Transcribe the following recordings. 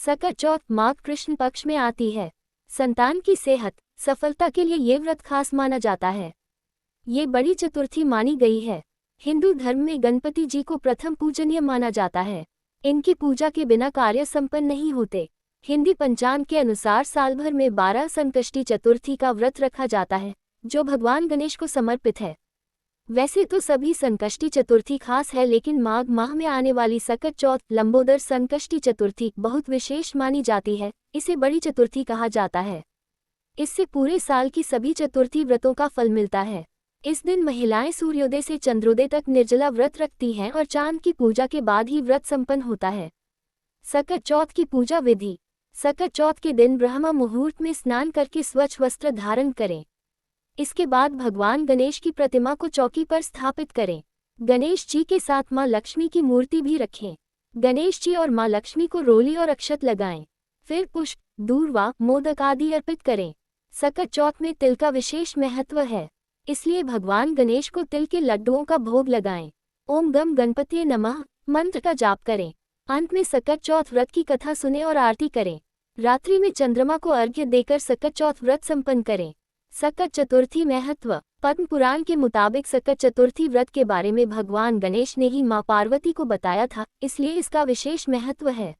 सकट चौथ माघ कृष्ण पक्ष में आती है। संतान की सेहत सफलता के लिए ये व्रत खास माना जाता है। ये बड़ी चतुर्थी मानी गई है। हिंदू धर्म में गणपति जी को प्रथम पूजनीय माना जाता है। इनकी पूजा के बिना कार्य संपन्न नहीं होते। हिंदी पंचांग के अनुसार साल भर में 12 संकष्टी चतुर्थी का व्रत रखा जाता है, जो भगवान गणेश को समर्पित है। वैसे तो सभी संकष्टी चतुर्थी खास है, लेकिन माघ माह में आने वाली सकट चौथ लंबोदर संकष्टी चतुर्थी बहुत विशेष मानी जाती है। इसे बड़ी चतुर्थी कहा जाता है। इससे पूरे साल की सभी चतुर्थी व्रतों का फल मिलता है। इस दिन महिलाएं सूर्योदय से चंद्रोदय तक निर्जला व्रत रखती हैं और चांद की पूजा के बाद ही व्रत संपन्न होता है। सकट चौथ की पूजा विधि। सकट चौथ के दिन ब्रह्म मुहूर्त में स्नान करके स्वच्छ वस्त्र धारण करें। इसके बाद भगवान गणेश की प्रतिमा को चौकी पर स्थापित करें। गणेश जी के साथ मां लक्ष्मी की मूर्ति भी रखें। गणेश जी और मां लक्ष्मी को रोली और अक्षत लगाएं। फिर पुष्प, दूर्वा, मोदक आदि अर्पित करें। सकट चौथ में तिल का विशेष महत्व है, इसलिए भगवान गणेश को तिल के लड्डुओं का भोग लगाएं। ओम गम गणपतिये नमः मंत्र का जाप करें। अंत में सकट चौथ व्रत की कथा सुने और आरती करें। रात्रि में चंद्रमा को अर्घ्य देकर सकट चौथ व्रत संपन्न करें। सकट चतुर्थी महत्व। पद्म पुराण के मुताबिक सकट चतुर्थी व्रत के बारे में भगवान गणेश ने ही मां पार्वती को बताया था, इसलिए इसका विशेष महत्व है।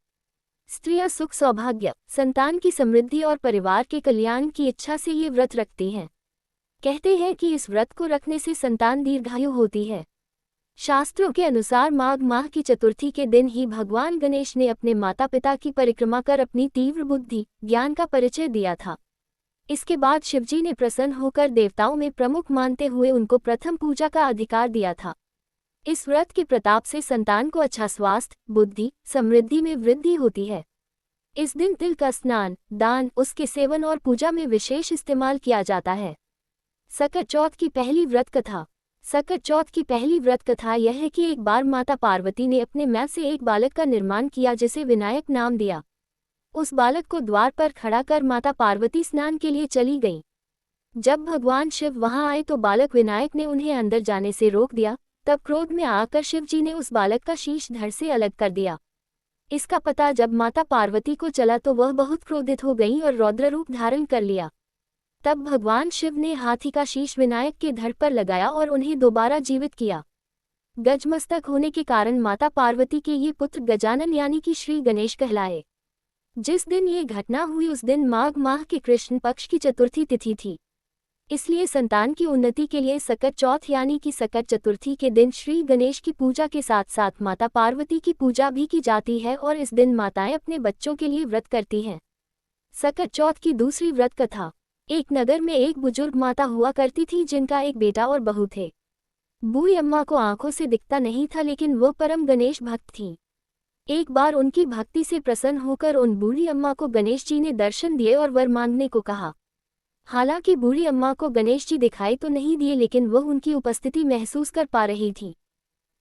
स्त्रियां सुख सौभाग्य, संतान की समृद्धि और परिवार के कल्याण की इच्छा से ये व्रत रखती हैं। कहते हैं कि इस व्रत को रखने से संतान दीर्घायु होती है। शास्त्रों के अनुसार माघ माह की चतुर्थी के दिन ही भगवान गणेश ने अपने माता पिता की परिक्रमा कर अपनी तीव्र बुद्धि, ज्ञान का परिचय दिया था। इसके बाद शिवजी ने प्रसन्न होकर देवताओं में प्रमुख मानते हुए उनको प्रथम पूजा का अधिकार दिया था। इस व्रत के प्रताप से संतान को अच्छा स्वास्थ्य, बुद्धि, समृद्धि में वृद्धि होती है। इस दिन तिल का स्नान, दान, उसके सेवन और पूजा में विशेष इस्तेमाल किया जाता है। सकट चौथ की पहली व्रत कथा। सकट चौथ की पहली व्रत कथा यह है कि एक बार माता पार्वती ने अपने मैल से एक बालक का निर्माण किया, जिसे विनायक नाम दिया। उस बालक को द्वार पर खड़ा कर माता पार्वती स्नान के लिए चली गईं। जब भगवान शिव वहां आए तो बालक विनायक ने उन्हें अंदर जाने से रोक दिया। तब क्रोध में आकर शिवजी ने उस बालक का शीश धड़ से अलग कर दिया। इसका पता जब माता पार्वती को चला तो वह बहुत क्रोधित हो गईं और रौद्र रूप धारण कर लिया। तब भगवान शिव ने हाथी का शीश विनायक के धड़ पर लगाया और उन्हें दोबारा जीवित किया। गजमस्तक होने के कारण माता पार्वती के ये पुत्र गजानन यानी कि श्री गणेश कहलाए। जिस दिन ये घटना हुई उस दिन माघ माह के कृष्ण पक्ष की चतुर्थी तिथि थी। इसलिए संतान की उन्नति के लिए सकट चौथ यानी कि सकट चतुर्थी के दिन श्री गणेश की पूजा के साथ साथ माता पार्वती की पूजा भी की जाती है और इस दिन माताएं अपने बच्चों के लिए व्रत करती हैं। सकट चौथ की दूसरी व्रत कथा। एक नगर में एक बुजुर्ग माता हुआ करती थी, जिनका एक बेटा और बहू थे। बूढ़ी अम्मा को आंखों से दिखता नहीं था, लेकिन वो परम गणेश भक्त थी। एक बार उनकी भक्ति से प्रसन्न होकर उन बूढ़ी अम्मा को गणेश जी ने दर्शन दिए और वर मांगने को कहा। हालांकि बूढ़ी अम्मा को गणेश जी दिखाई तो नहीं दिए, लेकिन वह उनकी उपस्थिति महसूस कर पा रही थी।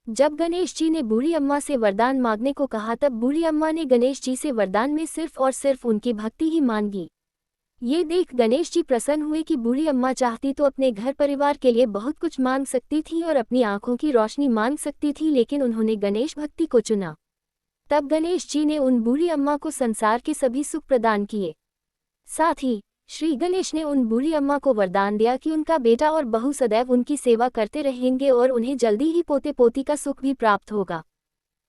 जब गणेश जी ने बूढ़ी अम्मा से वरदान मांगने को कहा तब बूढ़ी अम्मा ने गणेश जी से वरदान में सिर्फ और सिर्फ उनकी भक्ति ही मांगी। ये देख गणेश जी प्रसन्न हुए कि बूढ़ी अम्मा चाहती तो अपने घर परिवार के लिए बहुत कुछ मांग सकती थी और अपनी आंखों की रोशनी मांग सकती थी, लेकिन उन्होंने गणेश भक्ति को चुना। तब गणेश जी ने उन बूढ़ी अम्मा को संसार के सभी सुख प्रदान किए। साथ ही श्री गणेश ने उन बूढ़ी अम्मा को वरदान दिया कि उनका बेटा और बहू सदैव उनकी सेवा करते रहेंगे और उन्हें जल्दी ही पोते पोती का सुख भी प्राप्त होगा।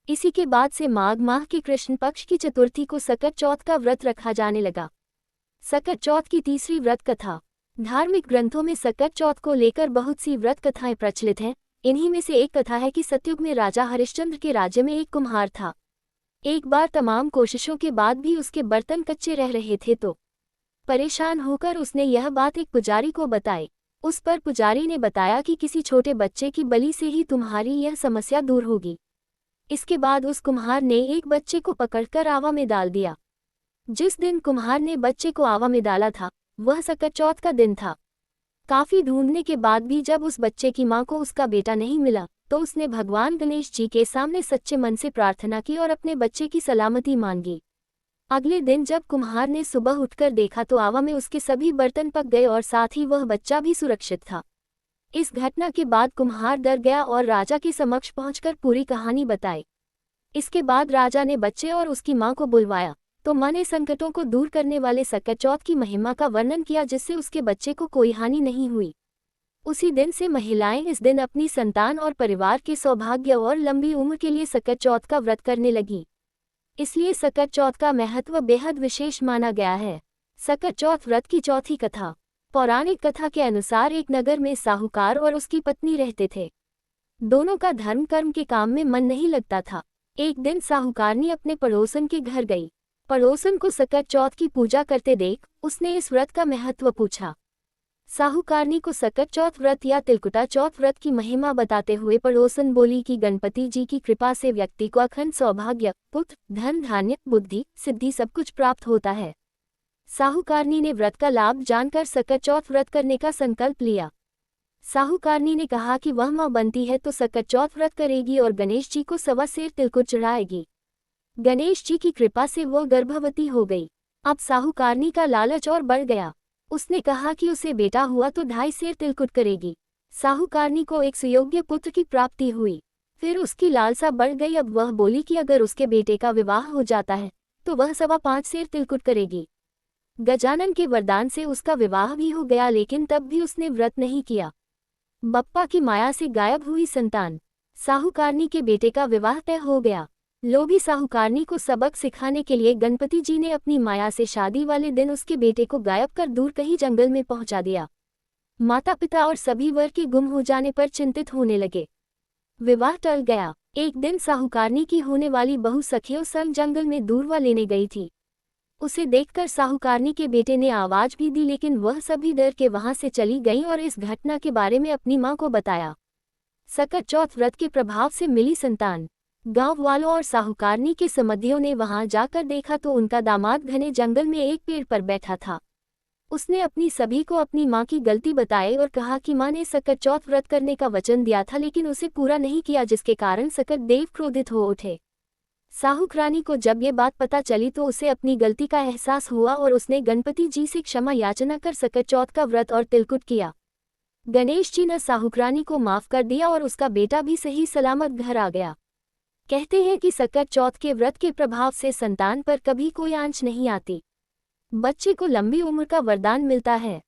इसी के बाद से माघ माह के कृष्ण पक्ष की चतुर्थी को सकट चौथ का व्रत रखा जाने लगा। सकट चौथ की तीसरी व्रत कथा। धार्मिक ग्रंथों में सकट चौथ को लेकर बहुत सी व्रत कथाएं प्रचलित हैं। इन्हीं में से एक कथा है कि सतयुग में राजा हरिश्चंद्र के राज्य में एक कुम्हार था। एक बार तमाम कोशिशों के बाद भी उसके बर्तन कच्चे रह रहे थे तो परेशान होकर उसने यह बात एक पुजारी को बताई। उस पर पुजारी ने बताया कि किसी छोटे बच्चे की बलि से ही तुम्हारी यह समस्या दूर होगी। इसके बाद उस कुम्हार ने एक बच्चे को पकड़कर आवा में डाल दिया। जिस दिन कुम्हार ने बच्चे को आवा में डाला था वह सकट चौथ का दिन था। काफी ढूंढने के बाद भी जब उस बच्चे की मां को उसका बेटा नहीं मिला तो उसने भगवान गणेश जी के सामने सच्चे मन से प्रार्थना की और अपने बच्चे की सलामती मांगी। अगले दिन जब कुम्हार ने सुबह उठकर देखा तो आवा में उसके सभी बर्तन पक गए और साथ ही वह बच्चा भी सुरक्षित था। इस घटना के बाद कुम्हार डर गया और राजा के समक्ष पहुंचकर पूरी कहानी बताई। इसके बाद राजा ने बच्चे और उसकी मां को बुलवाया। तो माँ ने संकटों को दूर करने वाले सकट चौथ की महिमा का वर्णन किया, जिससे उसके बच्चे को कोई हानि नहीं हुई। उसी दिन से महिलाएं इस दिन अपनी संतान और परिवार के सौभाग्य और लंबी उम्र के लिए सकट चौथ का व्रत करने लगी। इसलिए सकट चौथ का महत्व बेहद विशेष माना गया है। सकट चौथ व्रत की चौथी कथा। पौराणिक कथा के अनुसार एक नगर में साहूकार और उसकी पत्नी रहते थे। दोनों का धर्म कर्म के काम में मन नहीं लगता था। एक दिन साहूकारनी अपने पड़ोसन के घर गई। पड़ोसन को सकट चौथ की पूजा करते देख उसने इस व्रत का महत्व पूछा। साहूकारनी को सकट चौथ व्रत या तिलकुटा चौथ व्रत की महिमा बताते हुए पड़ोसन बोली कि गणपति जी की कृपा से व्यक्ति को अखंड सौभाग्य, पुत्र, धन, धान्य, बुद्धि, सिद्धि सब कुछ प्राप्त होता है। साहूकारनी ने व्रत का लाभ जानकर सकट चौथ व्रत करने का संकल्प लिया। साहूकारनी ने कहा कि वह मां बनती है तो सकट चौथ व्रत करेगी और गणेश जी को 1.25 सेर तिलकुट चढ़ाएगी। गणेश जी की कृपा से वह गर्भवती हो गई। अब साहूकारनी का लालच और बढ़ गया। उसने कहा कि उसे बेटा हुआ तो 2.5 सेर तिलकुट करेगी। साहूकारनी को एक सुयोग्य पुत्र की प्राप्ति हुई। फिर उसकी लालसा बढ़ गई। अब वह बोली कि अगर उसके बेटे का विवाह हो जाता है तो वह 5.25 सेर तिलकुट करेगी। गजानन के वरदान से उसका विवाह भी हो गया, लेकिन तब भी उसने व्रत नहीं किया। बप्पा की माया से गायब हुई संतान। साहूकारनी के बेटे का विवाह तय हो गया। लोभी साहूकारनी को सबक सिखाने के लिए गणपति जी ने अपनी माया से शादी वाले दिन उसके बेटे को गायब कर दूर कहीं जंगल में पहुंचा दिया। माता पिता और सभी वर के गुम हो जाने पर चिंतित होने लगे। विवाह टल गया। एक दिन साहूकारनी की होने वाली बहू सखियों संग जंगल में दूरवा लेने गई थी। उसे देखकर साहूकारनी के बेटे ने आवाज भी दी, लेकिन वह सभी डर के वहां से चली गईं और इस घटना के बारे में अपनी मां को बताया। सकट चौथ व्रत के प्रभाव से मिली संतान। गांव वालों और साहूकारनी के समधियों ने वहां जाकर देखा तो उनका दामाद घने जंगल में एक पेड़ पर बैठा था। उसने अपनी सभी को अपनी मां की गलती बताई और कहा कि मां ने सकट चौथ व्रत करने का वचन दिया था, लेकिन उसे पूरा नहीं किया, जिसके कारण सकट देव क्रोधित हो उठे। साहूकारनी को जब ये बात पता चली तो उसे अपनी गलती का एहसास हुआ और उसने गणपति जी से क्षमा याचना कर सकट चौथ का व्रत और तिलकुट किया। गणेश जी ने साहूकारनी को माफ कर दिया और उसका बेटा भी सही सलामत घर आ गया। कहते हैं कि सकट चौथ के व्रत के प्रभाव से संतान पर कभी कोई आंच नहीं आती। बच्चे को लंबी उम्र का वरदान मिलता है।